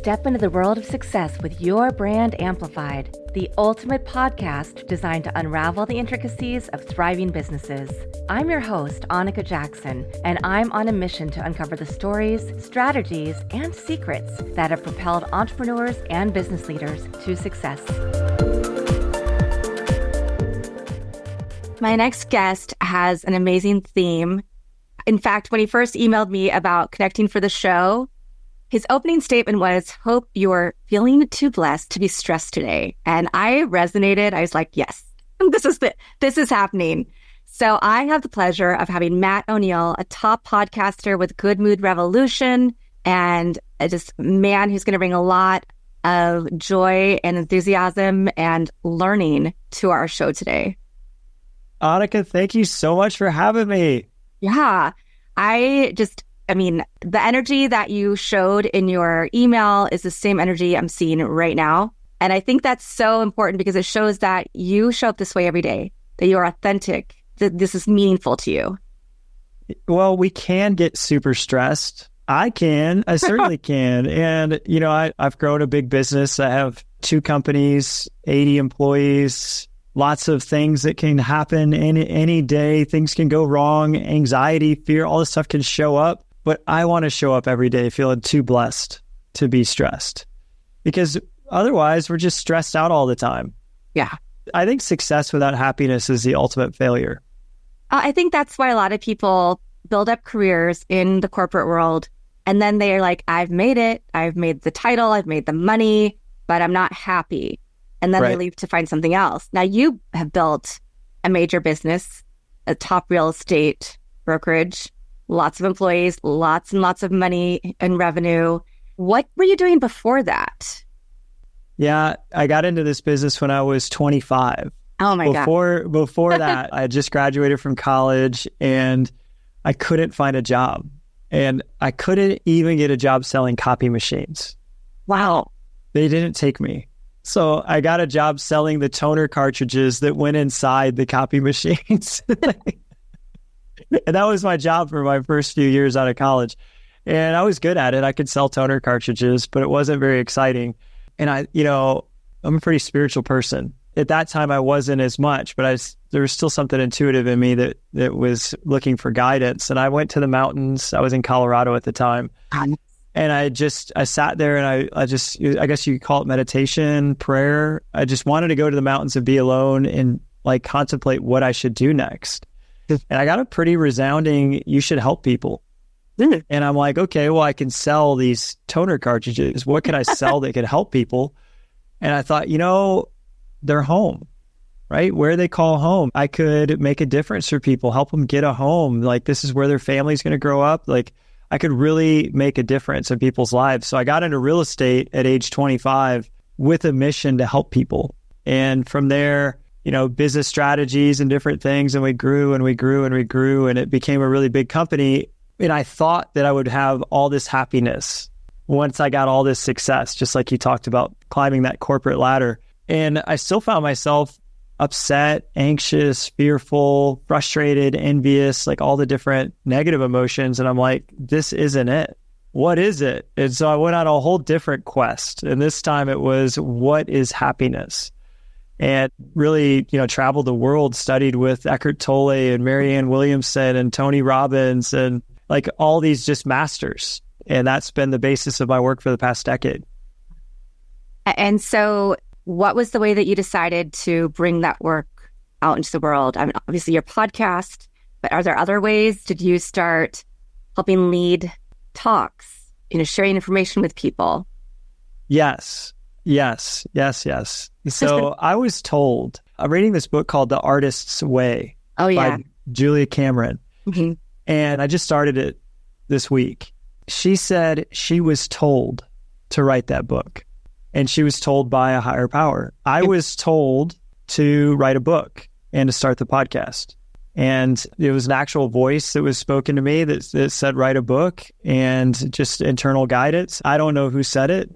Step into the world of success with your brand amplified, the ultimate podcast designed to unravel the intricacies of thriving businesses. I'm your host, Annika Jackson, and I'm on a mission to uncover the stories, strategies, and secrets that have propelled entrepreneurs and business leaders to success. My next guest has an amazing theme. In fact, when he first emailed me about connecting for the show, his opening statement was, "Hope you're feeling too blessed to be stressed today." And I resonated. I was like, yes, this is happening. So I have the pleasure of having Matt O'Neill, a top podcaster with Good Mood Revolution, and just a man who's going to bring a lot of joy and enthusiasm and learning to our show today. Annika, thank you so much for having me. Yeah, the energy that you showed in your email is the same energy I'm seeing right now. And I think that's so important because it shows that you show up this way every day, that you're authentic, that this is meaningful to you. Well, we can get super stressed. I certainly can. And, I've grown a big business. I have 2 companies, 80 employees, lots of things that can happen any day. Things can go wrong, anxiety, fear, all this stuff can show up. But I want to show up every day feeling too blessed to be stressed, because otherwise we're just stressed out all the time. Yeah. I think success without happiness is the ultimate failure. I think that's why a lot of people build up careers in the corporate world, and then they're like, I've made it. I've made the title. I've made the money, but I'm not happy. And then They leave to find something else. Now, you have built a major business, a top real estate brokerage, lots of employees, lots and lots of money and revenue. What were you doing before that? Yeah, I got into this business when I was 25. Oh my God. Before that, I had just graduated from college and I couldn't find a job. And I couldn't even get a job selling copy machines. Wow. They didn't take me. So I got a job selling the toner cartridges that went inside the copy machines. And that was my job for my first few years out of college. And I was good at it. I could sell toner cartridges, but it wasn't very exciting. And I'm a pretty spiritual person. At that time, I wasn't as much, but there was still something intuitive in me that was looking for guidance. And I went to the mountains. I was in Colorado at the time. And I sat there and I guess you could call it meditation, prayer. I just wanted to go to the mountains and be alone and contemplate what I should do next. And I got a pretty resounding, you should help people. And I'm like, okay, well, I can sell these toner cartridges. What can I sell that could help people? And I thought, they're home, right? Where they call home. I could make a difference for people, help them get a home. This is where their family's going to grow up. I could really make a difference in people's lives. So I got into real estate at age 25 with a mission to help people. And from there, business strategies and different things. And we grew and we grew and we grew, and it became a really big company. And I thought that I would have all this happiness once I got all this success, just like you talked about climbing that corporate ladder. And I still found myself upset, anxious, fearful, frustrated, envious, all the different negative emotions. And I'm like, this isn't it. What is it? And so I went on a whole different quest. And this time it was, what is happiness? And really, traveled the world, studied with Eckhart Tolle and Marianne Williamson and Tony Robbins and all these just masters. And that's been the basis of my work for the past decade. And so what was the way that you decided to bring that work out into the world? I mean, obviously your podcast, but are there other ways? Did you start helping lead talks, sharing information with people? Yes. So I was told, I'm reading this book called The Artist's Way by Julia Cameron. Mm-hmm. And I just started it this week. She said she was told to write that book, and she was told by a higher power. I was told to write a book and to start the podcast. And it was an actual voice that was spoken to me that said, write a book, and just internal guidance. I don't know who said it.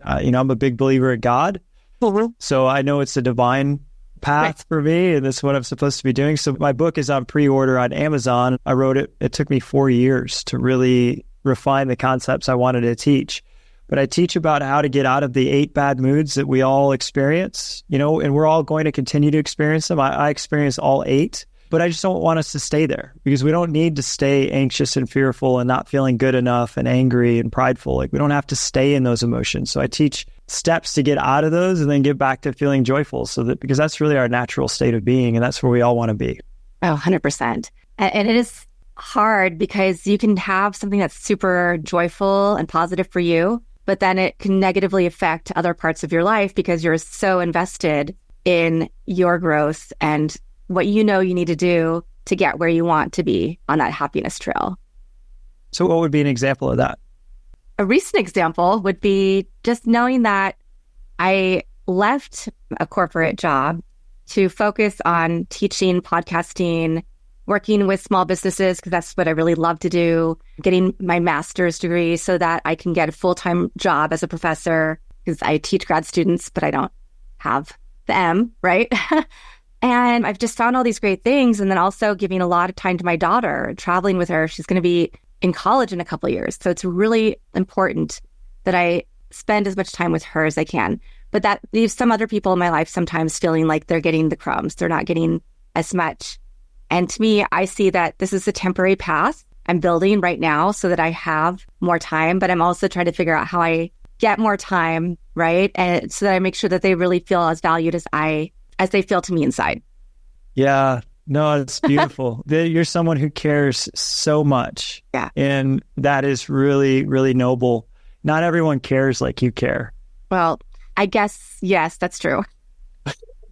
I'm a big believer in God. Mm-hmm. So I know it's a divine path for me, and that's what I'm supposed to be doing. So my book is on pre-order on Amazon. I wrote it. It took me 4 years to really refine the concepts I wanted to teach. but I teach about how to get out of the 8 bad moods that we all experience, and we're all going to continue to experience them. I experience all 8, but I just don't want us to stay there, because we don't need to stay anxious and fearful and not feeling good enough and angry and prideful. Like, we don't have to stay in those emotions. So I teach steps to get out of those and then get back to feeling joyful, because that's really our natural state of being, and that's where we all want to be. Oh, 100%. And it is hard because you can have something that's super joyful and positive for you, but then it can negatively affect other parts of your life because you're so invested in your growth and what you need to do to get where you want to be on that happiness trail. So what would be an example of that? A recent example would be just knowing that I left a corporate job to focus on teaching, podcasting, working with small businesses, because that's what I really love to do, getting my master's degree so that I can get a full-time job as a professor, because I teach grad students, but I don't have the M, right? And I've just found all these great things. And then also giving a lot of time to my daughter, traveling with her. She's going to be in college in a couple of years. So it's really important that I spend as much time with her as I can. But that leaves some other people in my life sometimes feeling like they're getting the crumbs. They're not getting as much. And to me, I see that this is a temporary path I'm building right now so that I have more time, but I'm also trying to figure out how I get more time, right? And so that I make sure that they really feel as valued as they feel to me inside. Yeah, no, it's beautiful. You're someone who cares so much. Yeah. And that is really, really noble. Not everyone cares like you care. Well, I guess, yes, that's true.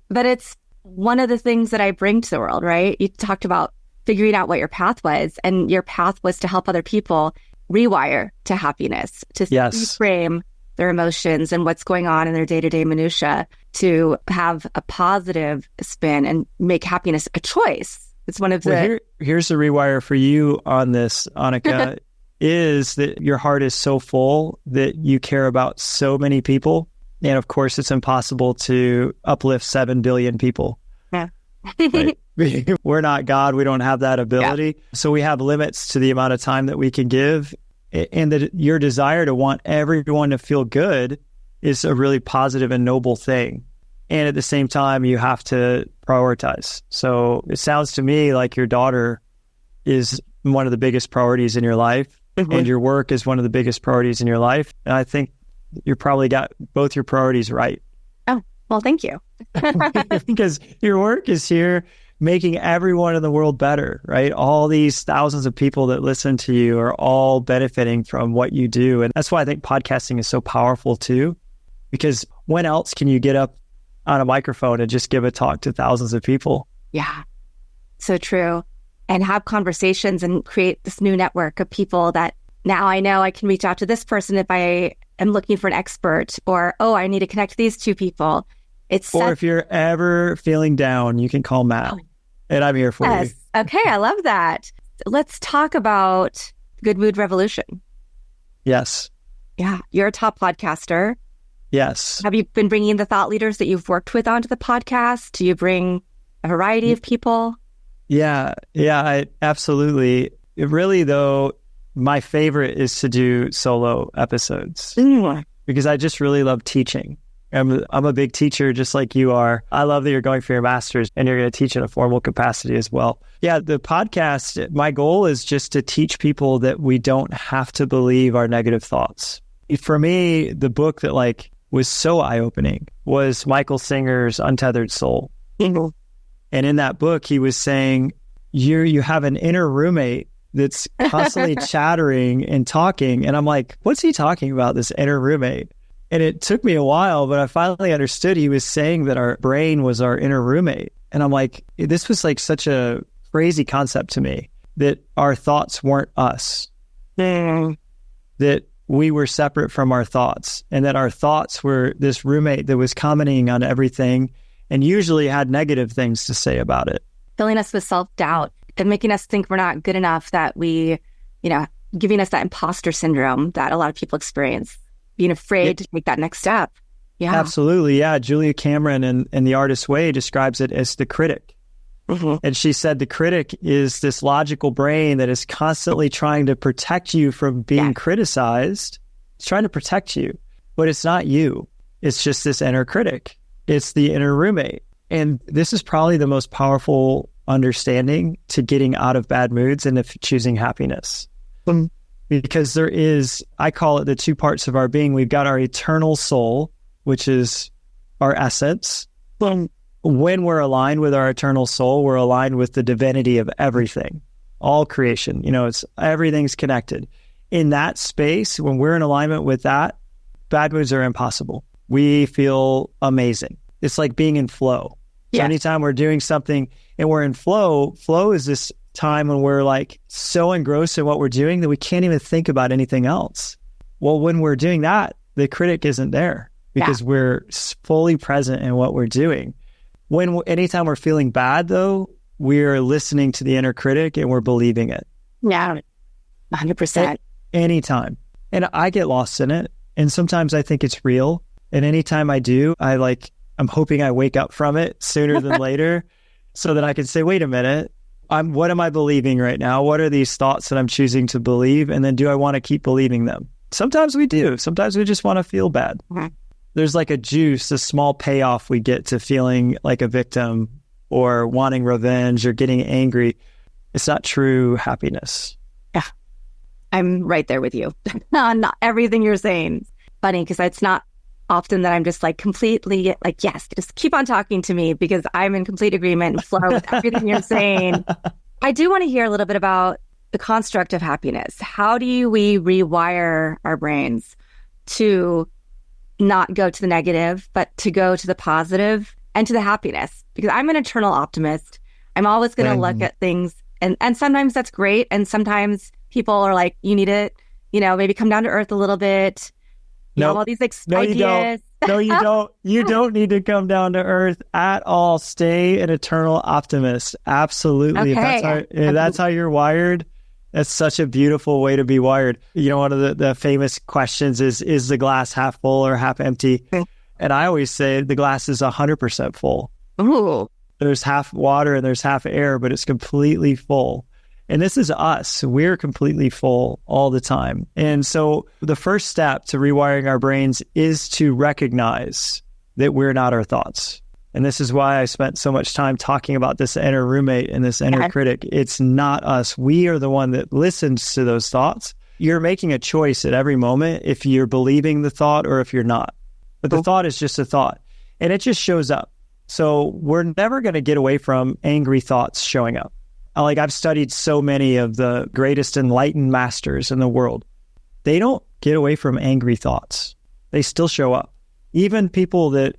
But it's one of the things that I bring to the world, right? You talked about figuring out what your path was, and your path was to help other people rewire to happiness, to reframe their emotions and what's going on in their day-to-day minutia, to have a positive spin and make happiness a choice. It's one of the... Here's the rewire for you on this, Annika, is that your heart is so full that you care about so many people. And of course, it's impossible to uplift 7 billion people. Yeah. Right? We're not God. We don't have that ability. Yeah. So we have limits to the amount of time that we can give. And that your desire to want everyone to feel good is a really positive and noble thing. And at the same time, you have to prioritize. So it sounds to me like your daughter is one of the biggest priorities in your life, and your work is one of the biggest priorities in your life. And I think you probably got both your priorities right. Oh, well, thank you. Because your work is here making everyone in the world better, right? All these thousands of people that listen to you are all benefiting from what you do. And that's why I think podcasting is so powerful too, because when else can you get up on a microphone and just give a talk to thousands of people? Yeah, so true. And have conversations and create this new network of people that now I know I can reach out to this person if I am looking for an expert, or, oh, I need to connect these 2 people. Or if you're ever feeling down, you can call Matt, and I'm here for you. Okay, I love that. Let's talk about Good Mood Revolution. Yes. Yeah, you're a top podcaster. Yes. Have you been bringing the thought leaders that you've worked with onto the podcast? Do you bring a variety of people? Yeah, absolutely. Really, though, my favorite is to do solo episodes because I just really love teaching. I'm a big teacher, just like you are. I love that you're going for your master's and you're going to teach in a formal capacity as well. Yeah, the podcast, my goal is just to teach people that we don't have to believe our negative thoughts. For me, the book that was so eye-opening was Michael Singer's Untethered Soul. And in that book, he was saying, you have an inner roommate that's constantly chattering and talking. And I'm like, what's he talking about, this inner roommate? And it took me a while, but I finally understood he was saying that our brain was our inner roommate. And I'm like, this was such a crazy concept to me, that our thoughts weren't us, that we were separate from our thoughts, and that our thoughts were this roommate that was commenting on everything and usually had negative things to say about it. Filling us with self-doubt and making us think we're not good enough, that we, giving us that imposter syndrome that a lot of people experience. Being afraid to take that next step. Yeah, absolutely. Yeah. Julia Cameron in The Artist's Way describes it as the critic. And she said the critic is this logical brain that is constantly trying to protect you from being criticized. It's trying to protect you, but it's not you. It's just this inner critic. It's the inner roommate. And this is probably the most powerful understanding to getting out of bad moods and of choosing happiness. Because there is, I call it the two parts of our being. We've got our eternal soul, which is our essence. When we're aligned with our eternal soul, we're aligned with the divinity of everything, all creation. It's everything's connected. In that space, when we're in alignment with that, bad moods are impossible. We feel amazing. It's like being in flow. So anytime we're doing something and we're in flow is this time when we're like so engrossed in what we're doing that we can't even think about anything else. Well, when we're doing that, the critic isn't there because we're fully present in what we're doing. Anytime we're feeling bad, though, we're listening to the inner critic and we're believing it. Yeah, 100%. Anytime. And I get lost in it. And sometimes I think it's real. And anytime I do, I'm hoping I wake up from it sooner than later so that I can say, wait a minute, what am I believing right now? What are these thoughts that I'm choosing to believe? And then do I want to keep believing them? Sometimes we do. Sometimes we just want to feel bad. Mm-hmm. There's like a small payoff we get to feeling like a victim or wanting revenge or getting angry. It's not true happiness. Yeah, I'm right there with you on everything you're saying. Funny, because it's not often that I'm just like completely like, yes, just keep on talking to me because I'm in complete agreement and flow with everything you're saying. I do want to hear a little bit about the construct of happiness. How do we rewire our brains to not go to the negative, but to go to the positive and to the happiness? Because I'm an eternal optimist. I'm always going to look at things and sometimes that's great. And sometimes people are like, you need to, maybe come down to earth a little bit. All these ideas. You don't. No, you don't. You don't need to come down to earth at all. Stay an eternal optimist. Absolutely. Okay. If that's how you're wired, that's such a beautiful way to be wired. One of the famous questions is the glass half full or half empty? And I always say the glass is 100% full. Ooh. There's half water and there's half air, but it's completely full. And this is us. We're completely full all the time. And so the first step to rewiring our brains is to recognize that we're not our thoughts. And this is why I spent so much time talking about this inner roommate and this inner critic. It's not us. We are the one that listens to those thoughts. You're making a choice at every moment if you're believing the thought or if you're not. But the thought is just a thought. And it just shows up. So we're never going to get away from angry thoughts showing up. I've studied so many of the greatest enlightened masters in the world. They don't get away from angry thoughts. They still show up. Even people that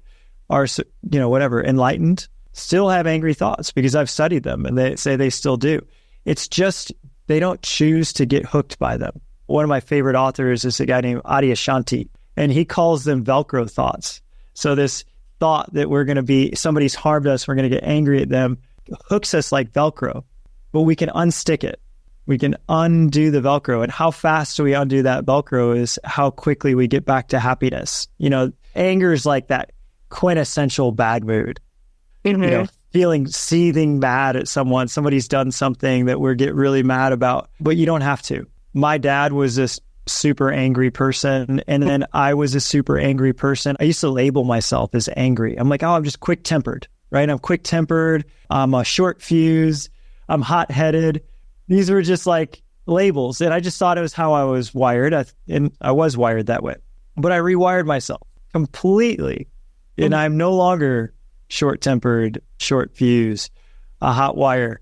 are, enlightened still have angry thoughts because I've studied them and they say they still do. It's just, they don't choose to get hooked by them. One of my favorite authors is a guy named Adyashanti, and he calls them Velcro thoughts. So this thought that somebody's harmed us, we're going to get angry at them, hooks us like Velcro. But we can unstick it. We can undo the Velcro. And how fast do we undo that Velcro is how quickly we get back to happiness. Anger is like that quintessential bad mood. Mm-hmm. Seething mad at someone. Somebody's done something that we get really mad about. But you don't have to. My dad was this super angry person. And then I was a super angry person. I used to label myself as angry. I'm like, I'm just quick-tempered, right? I'm quick-tempered. I'm a short fuse. I'm hot-headed. These were just like labels. And I just thought it was how I was wired. And I was wired that way. But I rewired myself completely. And I'm no longer short-tempered, short fuse, a hot wire,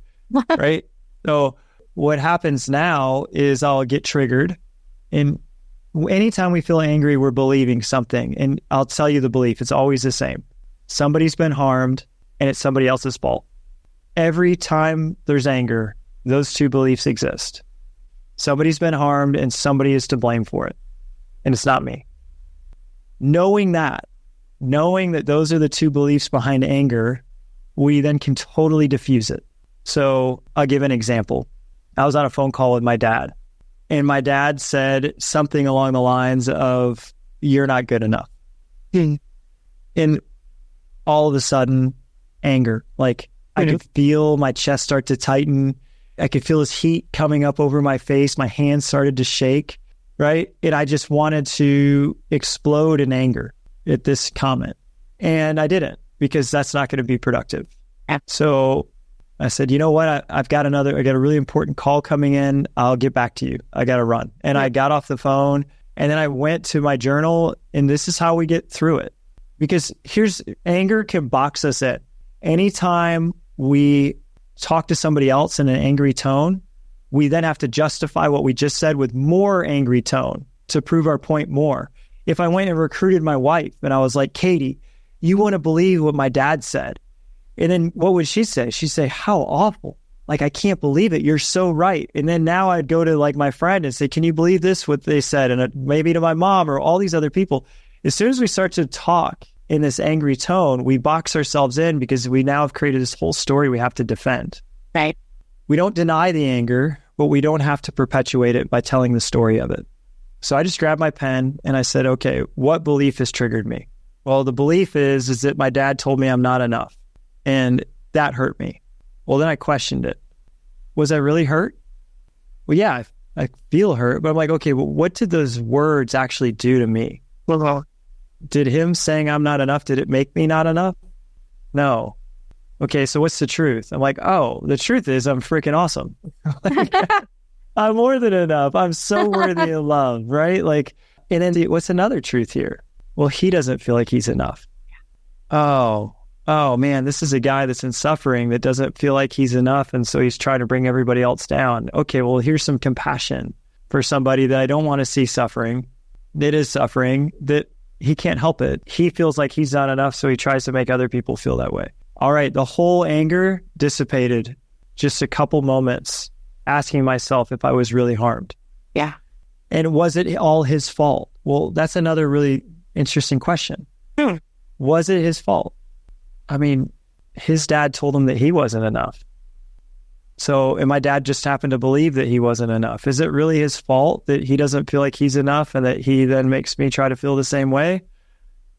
right? So what happens now is I'll get triggered. And anytime we feel angry, we're believing something. And I'll tell you the belief. It's always the same. Somebody's been harmed and it's somebody else's fault. Every time there's anger, those two beliefs exist. Somebody's been harmed and somebody is to blame for it. And it's not me. Knowing that those are the two beliefs behind anger, we then can totally diffuse it. So I'll give an example. I was on a phone call with my dad, and my dad said something along the lines of, "You're not good enough." And all of a sudden, anger, I could feel my chest start to tighten. I could feel his heat coming up over my face. My hands started to shake. right? And I just wanted to explode in anger at this comment. And I didn't, because that's not going to be productive. Yeah. So I said, you know what? I got a really important call coming in. I'll get back to you. I got to run. And I got off the phone, and then I went to my journal, and this is how we get through it. Because anger can box us in. Anytime we talk to somebody else in an angry tone, we then have to justify what we just said with more angry tone to prove our point more. If I went and recruited my wife and I was like, Katie, you wouldn't believe what my dad said. And then what would she say? She'd say, how awful. Like, I can't believe it. You're so right. And then now I'd go to like my friend and say, can you believe this, what they said? And maybe to my mom or all these other people. As soon as we start to talk in this angry tone, we box ourselves in because we now have created this whole story we have to defend. Right. We don't deny the anger, but we don't have to perpetuate it by telling the story of it. So I just grabbed my pen and I said, okay, what belief has triggered me? Well, the belief is that my dad told me I'm not enough. And that hurt me. Well, then I questioned it. Was I really hurt? Well, yeah, I feel hurt, but I'm like, okay, well, what did those words actually do to me? Well, did him saying I'm not enough, did it make me not enough? No. Okay, so what's the truth? I'm like, oh, the truth is I'm freaking awesome. I'm more than enough. I'm so worthy of love, right? Like, and then what's another truth here? Well, he doesn't feel like he's enough. Oh man, this is a guy that's in suffering that doesn't feel like he's enough. And so he's trying to bring everybody else down. Okay, well, here's some compassion for somebody that I don't want to see suffering, that is suffering, that he can't help it. He feels like he's not enough, so he tries to make other people feel that way. All right, the whole anger dissipated just a couple moments asking myself if I was really harmed. Yeah. And was it all his fault? Well, that's another really interesting question. Was it his fault? I mean, his dad told him that he wasn't enough. So, and my dad just happened to believe that he wasn't enough. Is it really his fault that he doesn't feel like he's enough and that he then makes me try to feel the same way?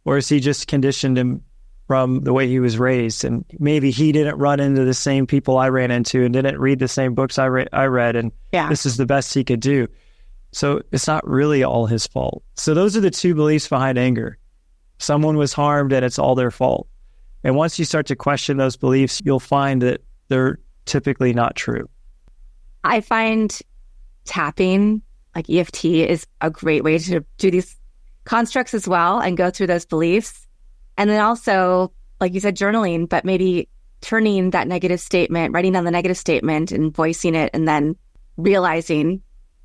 Or is he just conditioned him from the way he was raised? And maybe he didn't run into the same people I ran into and didn't read the same books I read. And this is the best he could do. So it's not really all his fault. So those are the two beliefs behind anger. Someone was harmed and it's all their fault. And once you start to question those beliefs, you'll find that they're typically not true. I find tapping, like EFT, is a great way to do these constructs as well and go through those beliefs. And then also, like you said, journaling, but maybe turning that negative statement, writing down the negative statement and voicing it, and then realizing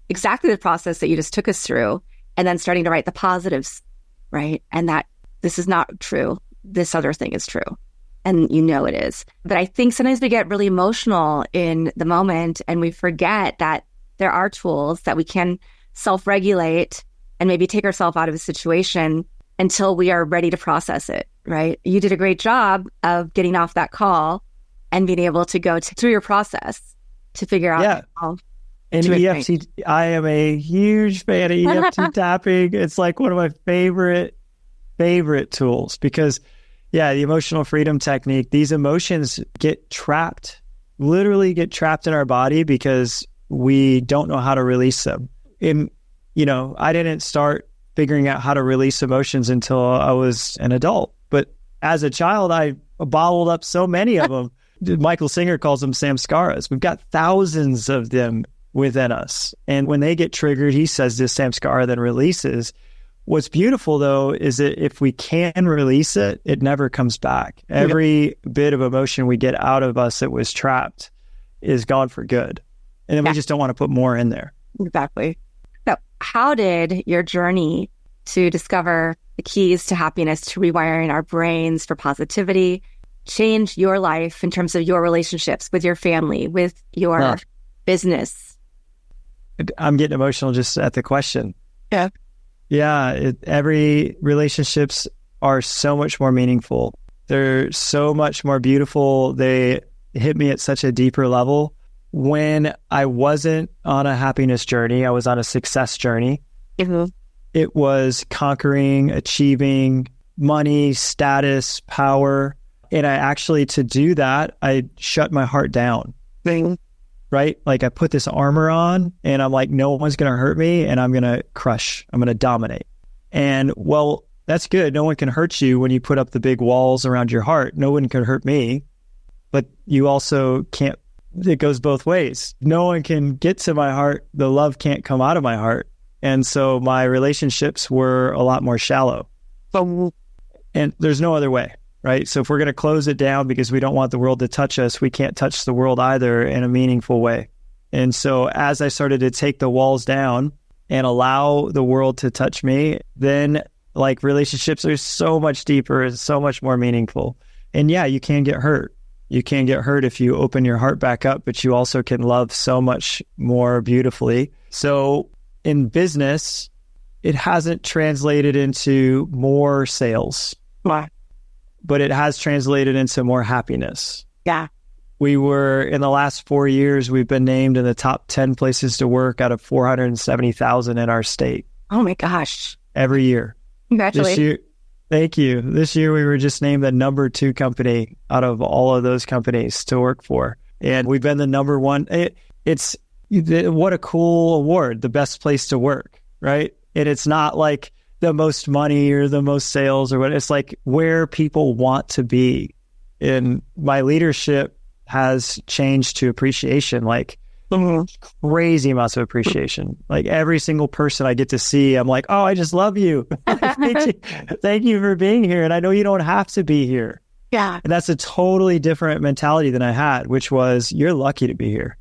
exactly the process that you just took us through, and then starting to write the positives, right? And that this is not true. This other thing is true. And you know it is. But I think sometimes we get really emotional in the moment and we forget that there are tools that we can self-regulate and maybe take ourselves out of a situation until we are ready to process it, right? You did a great job of getting off that call and being able to go through your process to figure out how and EFT, I am a huge fan of EFT tapping. It's like one of my favorite tools because, the emotional freedom technique, these emotions get trapped, literally get trapped in our body because we don't know how to release them. And, I didn't start figuring out how to release emotions until I was an adult. But as a child, I bottled up so many of them. Michael Singer calls them samskaras. We've got thousands of them within us. And when they get triggered, he says this samskara then releases. What's beautiful, though, is that if we can release it, it never comes back. Every bit of emotion we get out of us that was trapped is gone for good. And then we just don't want to put more in there. Exactly. So how did your journey to discover the keys to happiness, to rewiring our brains for positivity, change your life in terms of your relationships with your family, with your business? I'm getting emotional just at the question. Yeah. Yeah, every relationships are so much more meaningful. They're so much more beautiful. They hit me at such a deeper level. When I wasn't on a happiness journey, I was on a success journey. Mm-hmm. It was conquering, achieving money, status, power. And I actually, to do that, I shut my heart down. Mm-hmm. right? Like I put this armor on and I'm like, no one's going to hurt me and I'm going to crush, I'm going to dominate. And well, that's good. No one can hurt you when you put up the big walls around your heart. No one can hurt me, but you also can't, it goes both ways. No one can get to my heart. The love can't come out of my heart. And so my relationships were a lot more shallow. And there's no other way, right? So if we're going to close it down because we don't want the world to touch us, we can't touch the world either in a meaningful way. And so as I started to take the walls down and allow the world to touch me, then like relationships are so much deeper and so much more meaningful. And yeah, you can get hurt. You can get hurt if you open your heart back up, but you also can love so much more beautifully. So in business, it hasn't translated into more sales, but it has translated into more happiness. Yeah. We were, in the last 4 years, we've been named in the top 10 places to work out of 470,000 in our state. Oh my gosh. Every year. Congratulations. This year, thank you. This year we were just named the number 2 company out of all of those companies to work for. And we've been the number 1. What a cool award, the best place to work, right? And it's not like the most money or the most sales or what. It's like where people want to be. And my leadership has changed to appreciation, like crazy amounts of appreciation. Like every single person I get to see, I'm like, oh, I just love you. Thank you for being here. And I know you don't have to be here. Yeah. And that's a totally different mentality than I had, which was you're lucky to be here.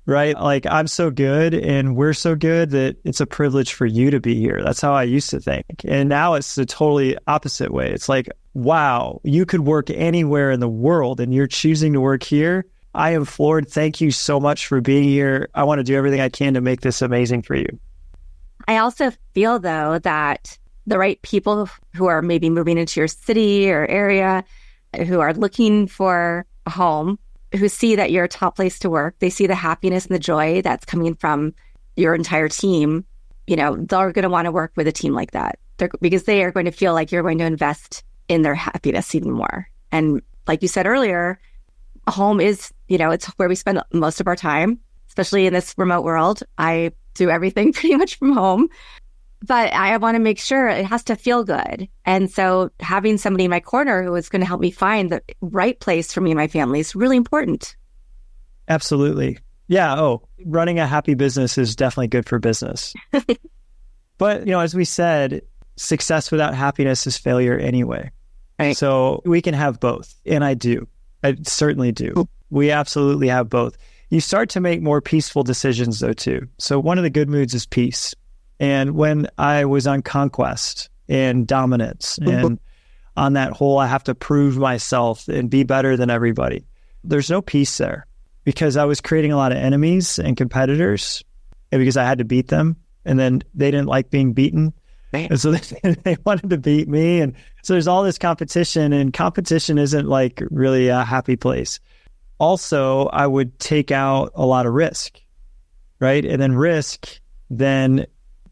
Right? Like I'm so good and we're so good that it's a privilege for you to be here. That's how I used to think. And now it's the totally opposite way. It's like, wow, you could work anywhere in the world and you're choosing to work here. I am floored. Thank you so much for being here. I want to do everything I can to make this amazing for you. I also feel, though, that the right people who are maybe moving into your city or area, who are looking for a home, who see that you're a top place to work, they see the happiness and the joy that's coming from your entire team, they're going to want to work with a team like that because they are going to feel like you're going to invest in their happiness even more. And like you said earlier, home is, it's where we spend most of our time, especially in this remote world. I do everything pretty much from home, but I want to make sure it has to feel good. And so having somebody in my corner who is going to help me find the right place for me and my family is really important. Absolutely. Yeah. Oh, running a happy business is definitely good for business. But, as we said, success without happiness is failure anyway. Right. So we can have both. And I do. I certainly do. We absolutely have both. You start to make more peaceful decisions though too. So one of the good moods is peace. And when I was on conquest and dominance and on that whole, I have to prove myself and be better than everybody, there's no peace there because I was creating a lot of enemies and competitors and because I had to beat them and then they didn't like being beaten. And so they wanted to beat me. And so there's all this competition and competition isn't like really a happy place. Also, I would take out a lot of risk, right? And then risk, then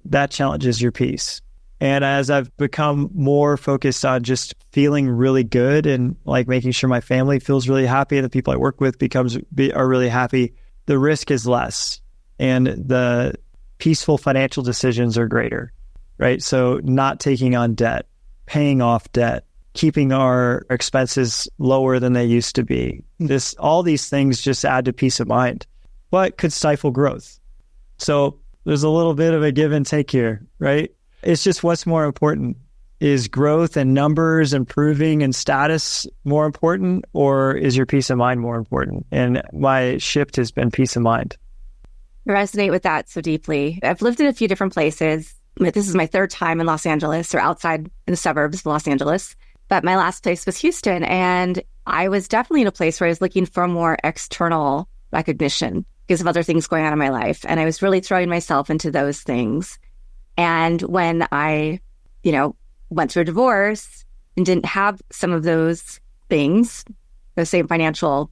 that challenges your peace. And as I've become more focused on just feeling really good and like making sure my family feels really happy and the people I work with are really happy, the risk is less and the peaceful financial decisions are greater. Right? So not taking on debt, paying off debt, keeping our expenses lower than they used to be. All these things just add to peace of mind, but could stifle growth. So there's a little bit of a give and take here, right? It's just what's more important. Is growth and numbers, improving and status more important, or is your peace of mind more important? And my shift has been peace of mind. I resonate with that so deeply. I've lived in a few different places. This is my 3rd time in Los Angeles or outside in the suburbs of Los Angeles. But my last place was Houston. And I was definitely in a place where I was looking for more external recognition because of other things going on in my life. And I was really throwing myself into those things. And when I, went through a divorce and didn't have some of those things, those same financial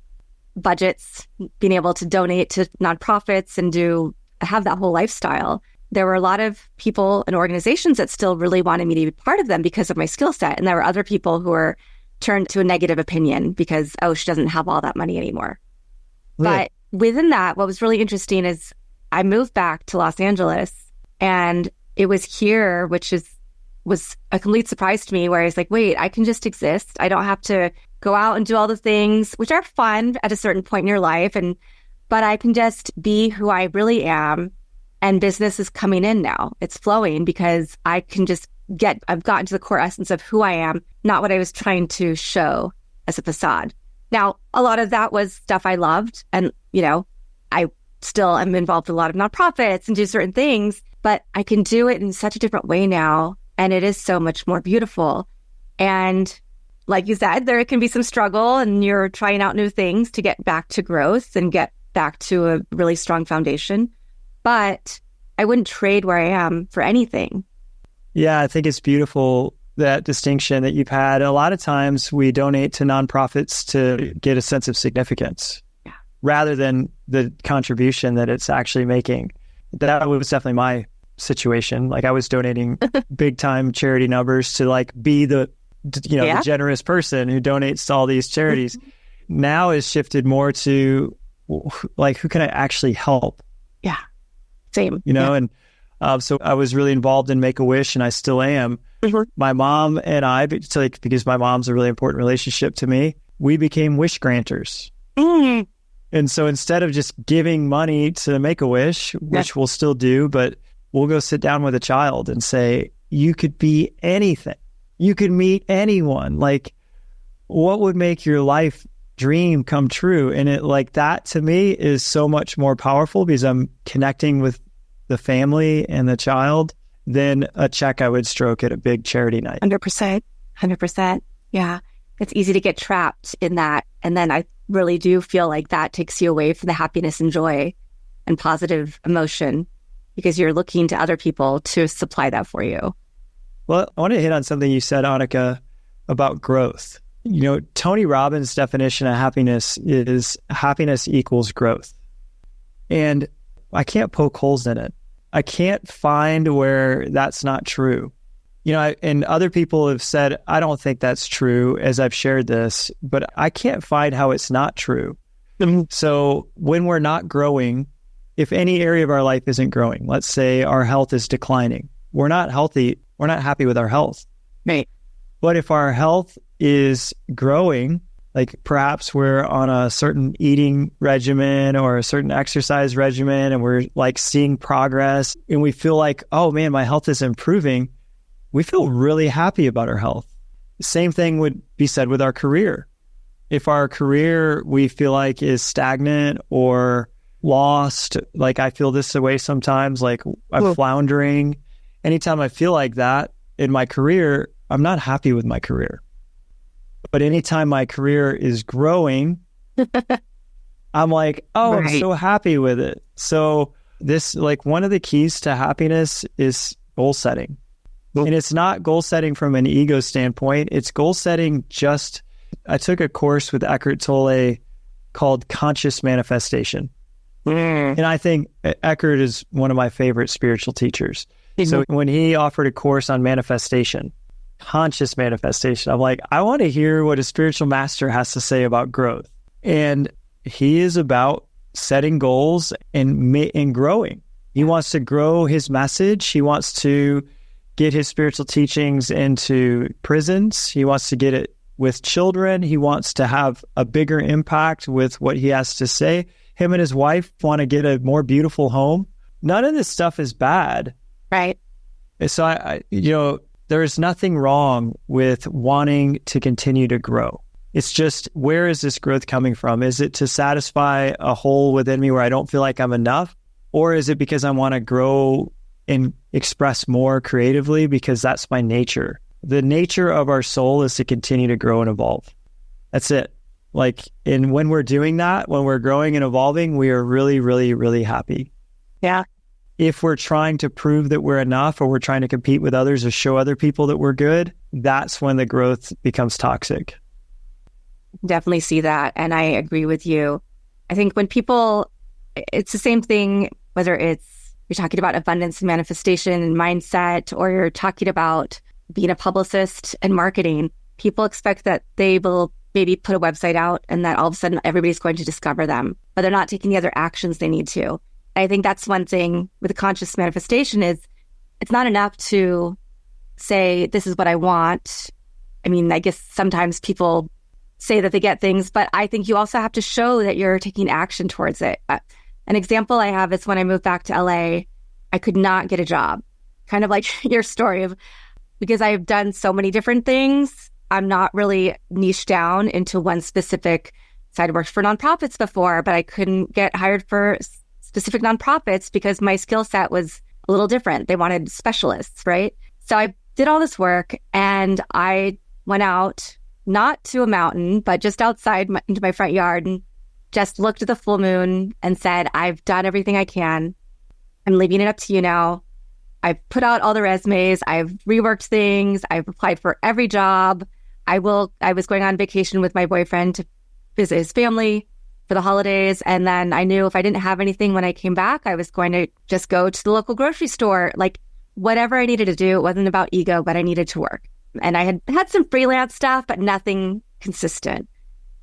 budgets, being able to donate to nonprofits and have that whole lifestyle, there were a lot of people and organizations that still really wanted me to be part of them because of my skill set. And there were other people who were turned to a negative opinion because, oh, she doesn't have all that money anymore. Good. But within that, what was really interesting is I moved back to Los Angeles, and it was here, was a complete surprise to me, where I was like, wait, I can just exist. I don't have to go out and do all the things which are fun at a certain point in your life. But I can just be who I really am. And business is coming in now. It's flowing because I've gotten to the core essence of who I am, not what I was trying to show as a facade. Now, a lot of that was stuff I loved. And, I still am involved with a lot of nonprofits and do certain things, but I can do it in such a different way now. And it is so much more beautiful. And like you said, there can be some struggle, and you're trying out new things to get back to growth and get back to a really strong foundation. But I wouldn't trade where I am for anything. Yeah, I think it's beautiful, that distinction that you've had. A lot of times we donate to nonprofits to get a sense of significance, rather than the contribution that it's actually making. That was definitely my situation. Like, I was donating big time charity numbers to be the generous person who donates to all these charities. Now it's shifted more to who can I actually help? Yeah. Same. And so I was really involved in Make-A-Wish, and I still am. Mm-hmm. My mom and I, because my mom's a really important relationship to me, we became wish granters. Mm. And so instead of just giving money to Make-A-Wish, which we'll still do, but we'll go sit down with a child and say, you could be anything. You could meet anyone. What would make your life dream come true? And it that to me is so much more powerful, because I'm connecting with the family and the child than a check I would stroke at a big charity night. 100%. 100%. Yeah. It's easy to get trapped in that. And then I really do feel like that takes you away from the happiness and joy and positive emotion, because you're looking to other people to supply that for you. Well, I want to hit on something you said, Annika, about growth. Tony Robbins' definition of happiness is happiness equals growth. And I can't poke holes in it. I can't find where that's not true. And other people have said, I don't think that's true, as I've shared this, but I can't find how it's not true. Mm-hmm. So when we're not growing, if any area of our life isn't growing, let's say our health is declining, we're not healthy, we're not happy with our health. Right. But if our health is growing, perhaps we're on a certain eating regimen or a certain exercise regimen, and we're seeing progress, and we feel oh man, my health is improving, we feel really happy about our health. Same thing would be said with our career. If our career we feel is stagnant or lost, I feel this way sometimes, I'm floundering. Anytime I feel like that in my career, I'm not happy with my career. But anytime my career is growing, I'm right. I'm so happy with it. So this, one of the keys to happiness is goal setting. And it's not goal setting from an ego standpoint. It's goal setting I took a course with Eckhart Tolle called Conscious Manifestation. And I think Eckhart is one of my favorite spiritual teachers. Mm-hmm. So when he offered a course on manifestation, conscious manifestation, I'm I want to hear what a spiritual master has to say about growth. And he is about setting goals and growing. He wants to grow his message. He wants to get his spiritual teachings into prisons. He wants to get it with children. He wants to have a bigger impact with what he has to say. Him and his wife want to get a more beautiful home. None of this stuff is bad. Right. So I there's nothing wrong with wanting to continue to grow. It's just, where is this growth coming from? Is it to satisfy a hole within me where I don't feel like I'm enough? Or is it because I want to grow and express more creatively, because that's my nature? The nature of our soul is to continue to grow and evolve. That's it. And when we're doing that, when we're growing and evolving, we are really, really, really happy. Yeah. If we're trying to prove that we're enough, or we're trying to compete with others or show other people that we're good, that's when the growth becomes toxic. Definitely see that. And I agree with you. I think when it's the same thing, whether you're talking about abundance and manifestation and mindset, or you're talking about being a publicist and marketing, people expect that they will maybe put a website out and that all of a sudden everybody's going to discover them, but they're not taking the other actions they need to. I think that's one thing with a conscious manifestation is it's not enough to say, this is what I want. I mean, I guess sometimes people say that they get things, but I think you also have to show that you're taking action towards it. An example I have is when I moved back to LA, I could not get a job. Kind of like your story of, because I've done so many different things, I'm not really niched down into one specific side. I worked for nonprofits before, but I couldn't get hired for specific nonprofits because my skill set was a little different. They wanted specialists, right? So I did all this work and I went out, not to a mountain, but just outside into my front yard and just looked at the full moon and said, I've done everything I can. I'm leaving it up to you now. I've put out all the resumes. I've reworked things. I've applied for every job. I was going on vacation with my boyfriend to visit his family for the holidays. And then I knew if I didn't have anything when I came back, I was going to just go to the local grocery store. Like whatever I needed to do, it wasn't about ego, but I needed to work. And I had some freelance stuff, but nothing consistent.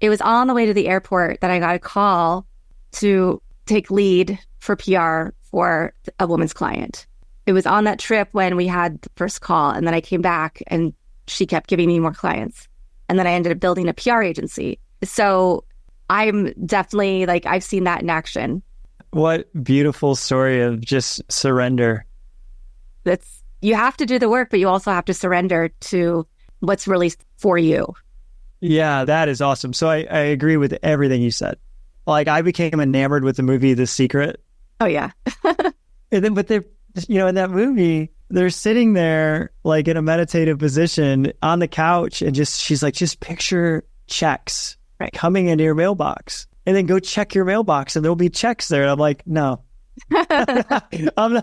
It was on the way to the airport that I got a call to take lead for PR for a woman's client. It was on that trip when we had the first call. And then I came back and she kept giving me more clients. And then I ended up building a PR agency. So I'm definitely like, I've seen that in action. What beautiful story of just surrender. You have to do the work, but you also have to surrender to what's really for you. Yeah, that is awesome. So I agree with everything you said. Like I became enamored with the movie The Secret. Oh yeah. And then, but they're, in that movie, they're sitting there like in a meditative position on the couch and she's like, just picture checks coming into your mailbox and then go check your mailbox and there'll be checks there. And I'm like, no, I'm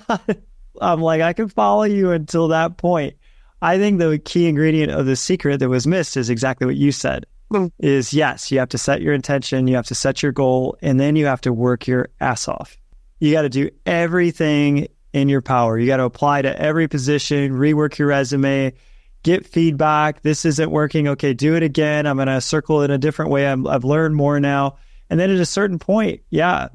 like, I can follow you until that point. I think the key ingredient of The Secret that was missed is exactly what you said. Is yes, you have to set your intention, you have to set your goal, and then you have to work your ass off. You got to do everything in your power. You got to apply to every position, rework your resume, get feedback. This isn't working. Okay, do it again. I'm going to circle it in a different way. I've learned more now. And then at a certain point,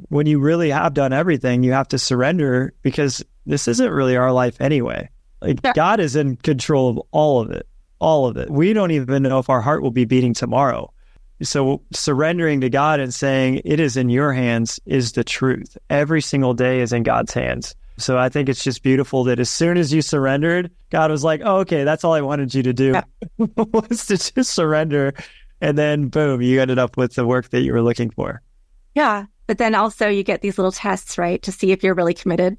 when you really have done everything, you have to surrender because this isn't really our life anyway. Like God is in control of all of it. All of it. We don't even know if our heart will be beating tomorrow. So surrendering to God and saying it is in your hands is the truth. Every single day is in God's hands. So I think it's just beautiful that as soon as you surrendered, God was like, oh, okay, that's all I wanted you to do was to just surrender. And then boom, you ended up with the work that you were looking for. Yeah. But then also you get these little tests, right? To see if you're really committed.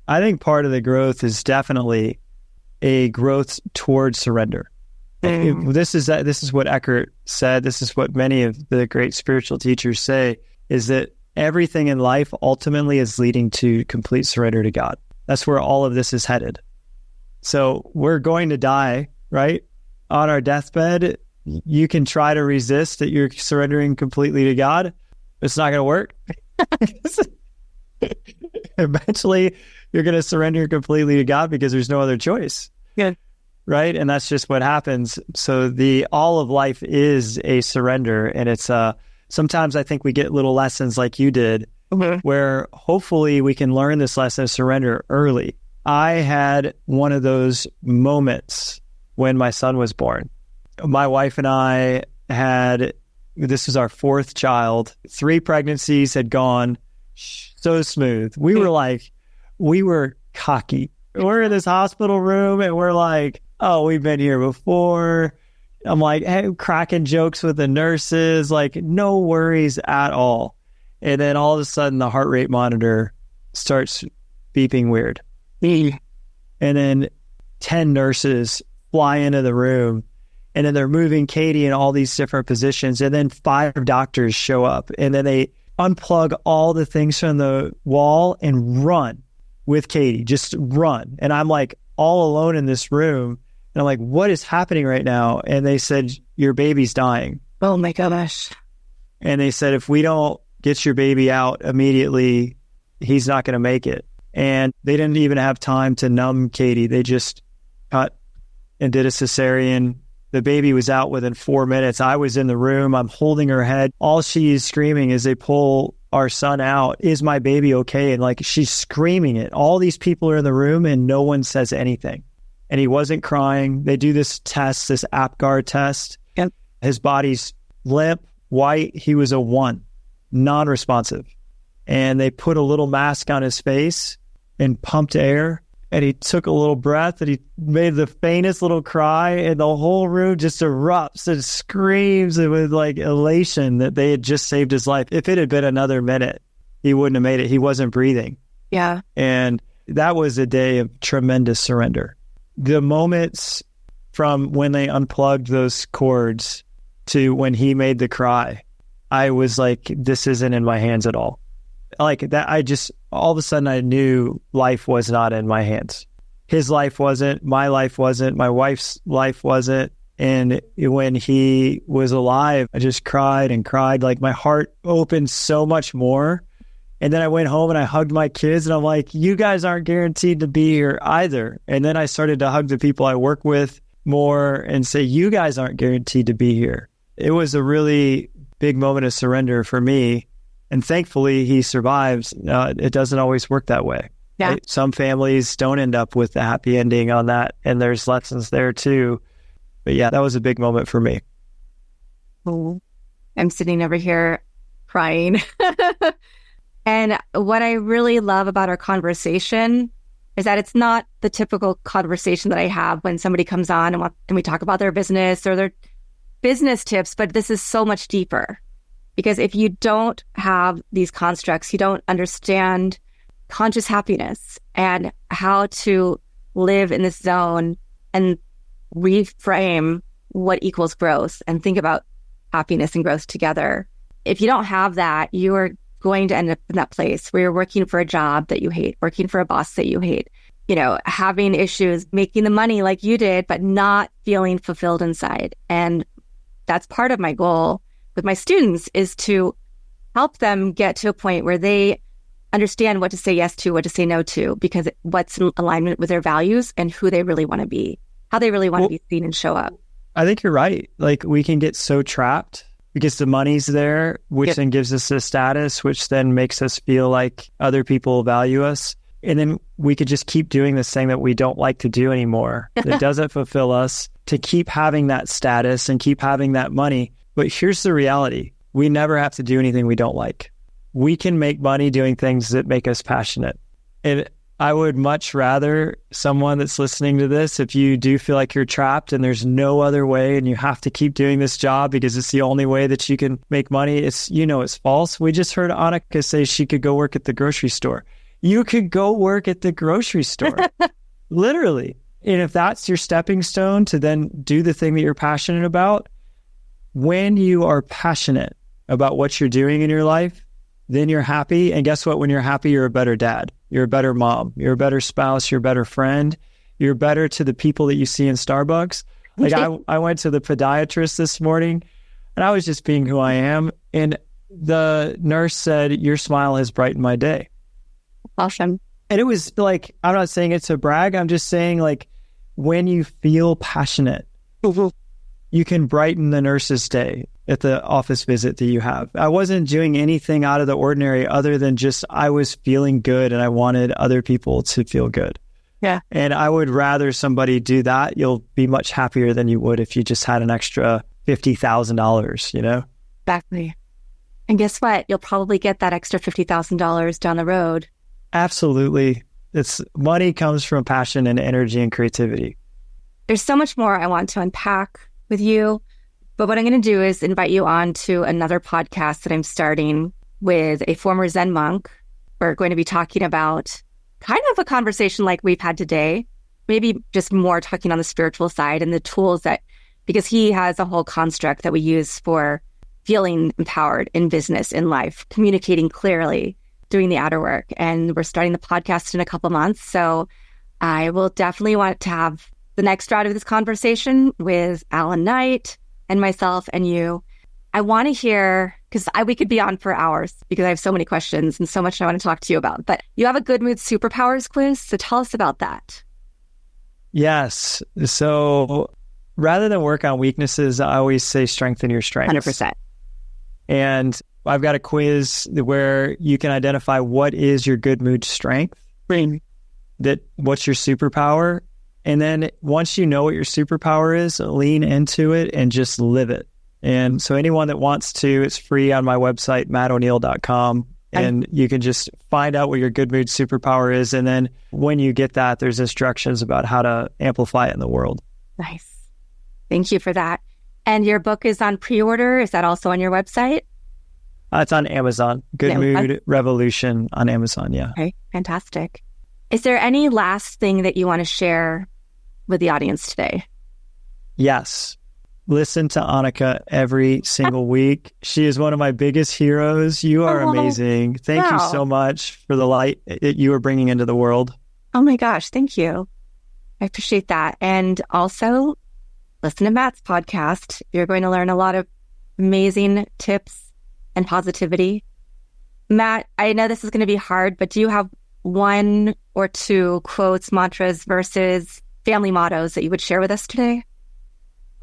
I think part of the growth is definitely a growth towards surrender. This is what Eckhart said. This is what many of the great spiritual teachers say, is that everything in life ultimately is leading to complete surrender to God. That's where all of this is headed. So we're going to die, right? On our deathbed, you can try to resist that you're surrendering completely to God. It's not going to work. Eventually, you're going to surrender completely to God because there's no other choice. Good. Right? And that's just what happens. So the all of life is a surrender. And it's sometimes I think we get little lessons like you did, where hopefully we can learn this lesson of surrender early. I had one of those moments when my son was born. My wife and I this was our fourth child. 3 pregnancies had gone so smooth. We were cocky. We're in this hospital room and we're like, oh, we've been here before. I'm like, hey, cracking jokes with the nurses, like no worries at all. And then all of a sudden the heart rate monitor starts beeping weird. And then 10 nurses fly into the room and then they're moving Katie in all these different positions. And then 5 doctors show up and then they unplug all the things from the wall and run with Katie, just run. And I'm like all alone in this room. And I'm like, what is happening right now? And they said, your baby's dying. Oh my gosh. And they said, if we don't get your baby out immediately, he's not going to make it. And they didn't even have time to numb Katie. They just cut and did a cesarean The baby was out within 4 minutes. I was in the room. I'm holding her head. All she's screaming as they pull our son out, is my baby okay? And like, she's screaming it. All these people are in the room and no one says anything. And he wasn't crying. They do this test, this APGAR test. Yep. His body's limp, white. He was a 1, non-responsive. And they put a little mask on his face and pumped air. And he took a little breath and he made the faintest little cry, and the whole room just erupts and screams with like elation that they had just saved his life. If it had been another minute, he wouldn't have made it. He wasn't breathing. Yeah. And that was a day of tremendous surrender. The moments from when they unplugged those cords to when he made the cry, I was like, this isn't in my hands at all. Like that, I just, all of a sudden I knew life was not in my hands. His life wasn't, my life wasn't, my wife's life wasn't. And when he was alive, I just cried and cried. Like my heart opened so much more. And then I went home and I hugged my kids and I'm like, you guys aren't guaranteed to be here either. And then I started to hug the people I work with more and say, you guys aren't guaranteed to be here. It was a really big moment of surrender for me. And thankfully, he survives. It doesn't always work that way. Yeah. Right? Some families don't end up with a happy ending on that. And there's lessons there too. But yeah, that was a big moment for me. Oh, I'm sitting over here crying. And what I really love about our conversation is that it's not the typical conversation that I have when somebody comes on and we talk about their business or their business tips, but this is so much deeper. Because if you don't have these constructs, you don't understand conscious happiness and how to live in this zone and reframe what equals growth and think about happiness and growth together. If you don't have that, you are going to end up in that place where you're working for a job that you hate, working for a boss that you hate, having issues, making the money like you did, but not feeling fulfilled inside. And that's part of my goal with my students, is to help them get to a point where they understand what to say yes to, what to say no to, because what's in alignment with their values and who they really want to be, how they really want to be seen and show up. I think you're right. Like we can get so trapped because the money's there, which then gives us a status, which then makes us feel like other people value us. And then we could just keep doing this thing that we don't like to do anymore, that doesn't fulfill us, to keep having that status and keep having that money. But here's the reality. We never have to do anything we don't like. We can make money doing things that make us passionate. And I would much rather someone that's listening to this, if you do feel like you're trapped and there's no other way and you have to keep doing this job because it's the only way that you can make money, it's false. We just heard Annika say she could go work at the grocery store. You could go work at the grocery store, literally. And if that's your stepping stone to then do the thing that you're passionate about, when you are passionate about what you're doing in your life, then you're happy. And guess what? When you're happy, you're a better dad. You're a better mom. You're a better spouse. You're a better friend. You're better to the people that you see in Starbucks. Like I went to the podiatrist this morning and I was just being who I am. And the nurse said, your smile has brightened my day. Awesome. And it was like, I'm not saying it to brag. I'm just saying like when you feel passionate, you can brighten the nurse's day at the office visit that you have. I wasn't doing anything out of the ordinary other than just I was feeling good and I wanted other people to feel good. Yeah. And I would rather somebody do that. You'll be much happier than you would if you just had an extra $50,000, Exactly. And guess what? You'll probably get that extra $50,000 down the road. Absolutely. Money comes from passion and energy and creativity. There's so much more I want to unpack with you. But what I'm going to do is invite you on to another podcast that I'm starting with a former Zen monk. We're going to be talking about kind of a conversation like we've had today, maybe just more talking on the spiritual side and the tools because he has a whole construct that we use for feeling empowered in business, in life, communicating clearly, doing the outer work. And we're starting the podcast in a couple months. So I will definitely want to have the next round of this conversation with Alan Knight and myself and you. I want to hear, because we could be on for hours because I have so many questions and so much I want to talk to you about. But you have a Good Mood Superpowers quiz, so tell us about that. Yes. So rather than work on weaknesses, I always say strengthen your strengths. 100%. And I've got a quiz where you can identify what is your good mood strength, what's your superpower. And then once you know what your superpower is, lean into it and just live it. And so anyone that wants to, it's free on my website, mattoneil.com. And you can just find out what your good mood superpower is. And then when you get that, there's instructions about how to amplify it in the world. Nice. Thank you for that. And your book is on pre-order. Is that also on your website? It's on Amazon. Good Mood Revolution on Amazon. Yeah. Okay. Fantastic. Is there any last thing that you want to share with the audience today? Yes. Listen to Annika every single week. She is one of my biggest heroes. You are amazing. Thank you so much for the light that you are bringing into the world. Oh my gosh. Thank you. I appreciate that. And also listen to Matt's podcast. You're going to learn a lot of amazing tips and positivity. Matt, I know this is going to be hard, but do you have one or two quotes, mantras, verses, family mottos that you would share with us today?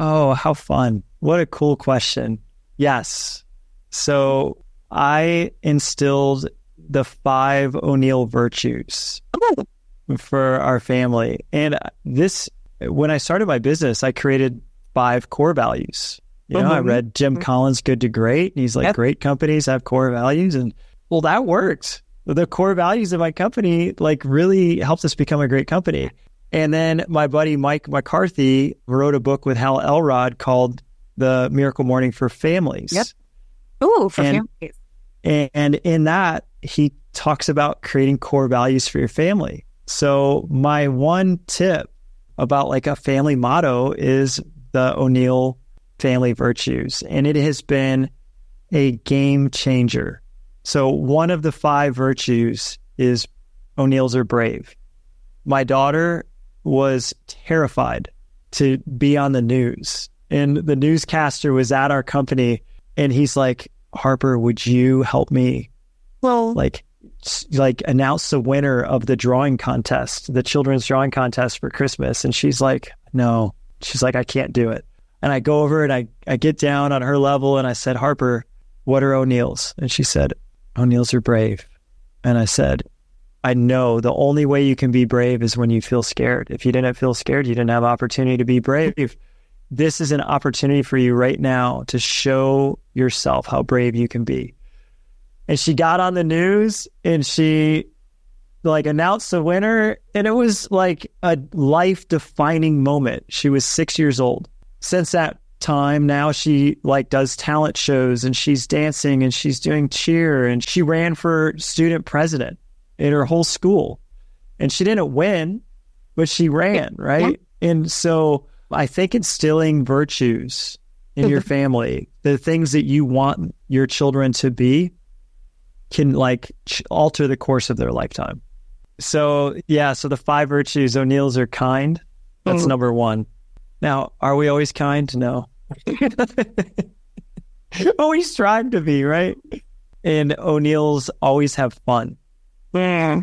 Oh, how fun. What a cool question. Yes. So I instilled the 5 O'Neill virtues for our family. And when I started my business, I created 5 core values. I read Jim Collins' Good to Great. And he's like, great companies have core values. And well, that worked. The core values of my company really helped us become a great company. And then my buddy Mike McCarthy wrote a book with Hal Elrod called The Miracle Morning for Families. Yep. Ooh, for families. And in that, he talks about creating core values for your family. So my one tip about a family motto is the O'Neill family virtues. And it has been a game changer. So one of the 5 virtues is O'Neills are brave. My daughter was terrified to be on the news. And the newscaster was at our company and he's like, Harper, would you help me announce the winner of the drawing contest, the children's drawing contest for Christmas? And she's like, no. She's like, I can't do it. And I go over and I get down on her level and I said, Harper, what are O'Neills? And she said, O'Neills are brave. And I said, I know the only way you can be brave is when you feel scared. If you didn't feel scared, you didn't have opportunity to be brave. This is an opportunity for you right now to show yourself how brave you can be. And she got on the news and she announced the winner. And it was a life-defining moment. She was 6 years old. Since that time, now she does talent shows and she's dancing and she's doing cheer and she ran for student president in her whole school. And she didn't win, but she ran, right? Yeah. And so I think instilling virtues in your family, the things that you want your children to be, can alter the course of their lifetime. So so the 5 virtues, O'Neills are kind. That's number 1. Now, are we always kind? No. But we strive to be, right? And O'Neills always have fun. Yeah.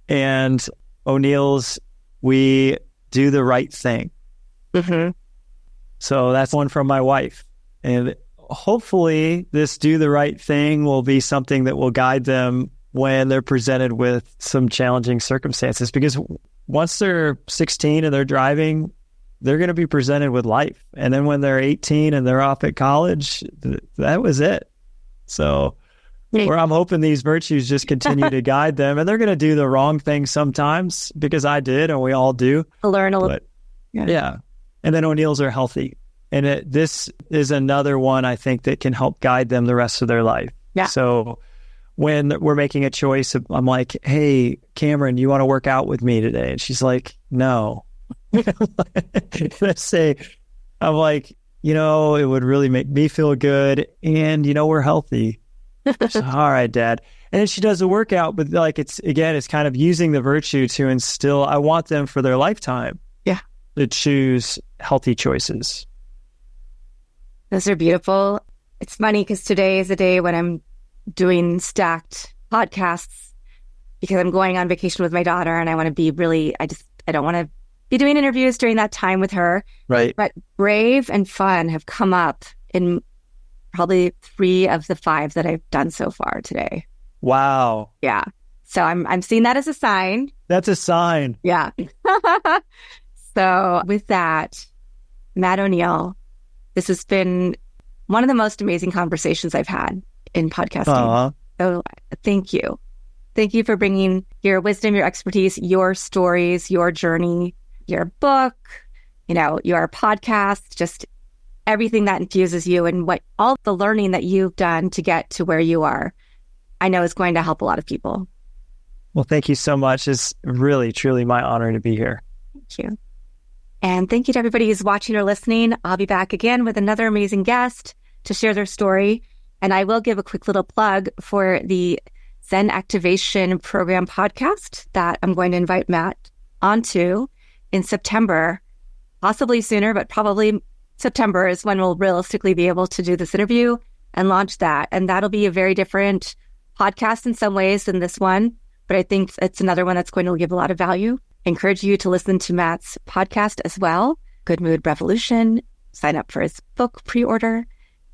And O'Neills, we do the right thing. Mm-hmm. So that's one from my wife. And hopefully this do the right thing will be something that will guide them when they're presented with some challenging circumstances. Because once they're 16 and they're driving, they're going to be presented with life. And then when they're 18 and they're off at college, that was it. So where I'm hoping these virtues just continue to guide them, and they're going to do the wrong thing sometimes, because I did, and we all do. Learn a little. Yeah. And then O'Neills are healthy. And this is another one I think that can help guide them the rest of their life. Yeah. So when we're making a choice, I'm like, hey, Cameron, you want to work out with me today? And she's like, no. Let's say, I'm like, it would really make me feel good. And, we're healthy. So, all right, Dad. And then she does the workout, but it's kind of using the virtue to instill, I want them for their lifetime. Yeah. To choose healthy choices. Those are beautiful. It's funny because today is a day when I'm doing stacked podcasts because I'm going on vacation with my daughter and I want to be I don't want to be doing interviews during that time with her. Right. But brave and fun have come up in probably 3 of the 5 that I've done so far today. Wow. Yeah. So I'm seeing that as a sign. That's a sign. Yeah. So with that, Matt O'Neill, this has been one of the most amazing conversations I've had in podcasting. So thank you. Thank you for bringing your wisdom, your expertise, your stories, your journey, your book, your podcast, just everything that infuses you and what all the learning that you've done to get to where you are, I know is going to help a lot of people. Well, thank you so much. It's really, truly my honor to be here. Thank you. And thank you to everybody who's watching or listening. I'll be back again with another amazing guest to share their story. And I will give a quick little plug for the Zen Activation Program podcast that I'm going to invite Matt onto in September, possibly sooner, but probably September is when we'll realistically be able to do this interview and launch that. And that'll be a very different podcast in some ways than this one, but I think it's another one that's going to give a lot of value. I encourage you to listen to Matt's podcast as well, Good Mood Revolution. Sign up for his book pre-order.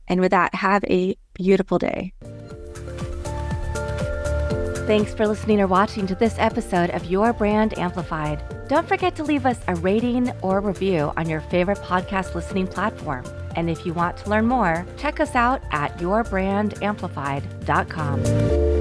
And with that, have a beautiful day. Thanks for listening or watching to this episode of Your Brand Amplified. Don't forget to leave us a rating or review on your favorite podcast listening platform. And if you want to learn more, check us out at yourbrandamplified.com.